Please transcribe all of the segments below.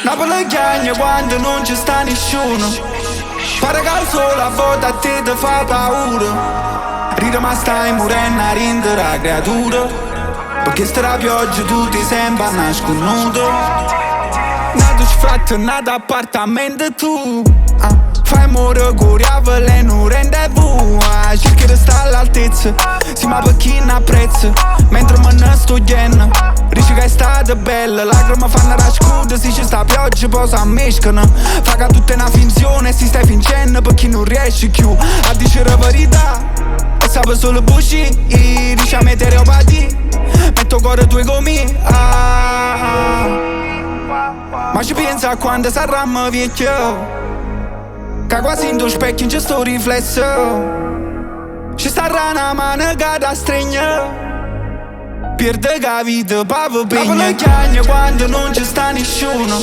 Napoli chiagna quando non ci sta nessuno. Pare che il sole a volte a te ti fa paura. Ride ma stai morendo a rindere la creatura, perché sta la pioggia tu ti sembra nasconuto. Nato sfratto, nato appartamento tu. Fai amore con la veleno, rende buona. Cerchi di stare all'altezza, sì ma per chi ne apprezza. Mentre me ne sto chiedendo, dici che è stata bella. Lacrime fanno rascudere, se ci sta pioggia poi si ammescano. Fa che tutta è una finzione, si stai vincendo per chi non riesce più a dire la verità. E sape solo buci, dici a mettere operopatia. Metto cuore tue come ma ci pensa a quando sarà vecchio, che quasi in tuo specchio c'è sto riflesso. Ci starà una mano che da stregna, pierde la vita per pegna. Napoli chiagna quando non ci sta nessuno.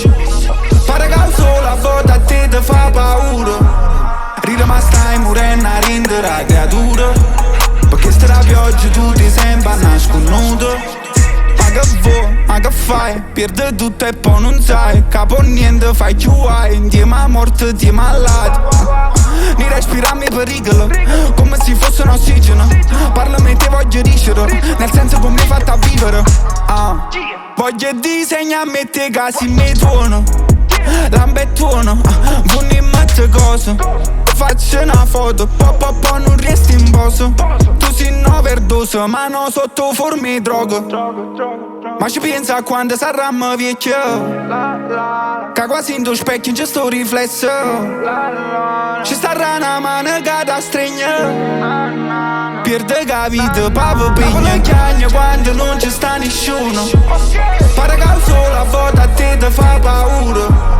Pare che il sole a volte a te ti fa paura. Ride ma stai morendo a rindere la creatura, perché sta la pioggia tu ti sembra nasconuto. Ma che vuoi, ma che fai? Pierde tutto e poi non sai. Capo niente, fai più guai. Insieme a morte, insieme al lato. Ni respirami pericolo, come se fosse un ossigeno. Parlami te voglio dicere, nel senso come mi fatta vivere. Voglio disegnarmi te che si mi tuono. Lambetuono, buoni in mezzo cose. Faccio una foto, poi non resti in poso. Tu sei una overdose, ma non sotto forme di droga. Ma ci pensa a quando sarà vecchio, che quasi in tuo specchio c'è sto riflesso. Ci starà una mano che da stregna, pierde la vita per pegna. Napoli chiagna quando non ci sta nessuno. Pare che il sole a volte a te ti fa paura.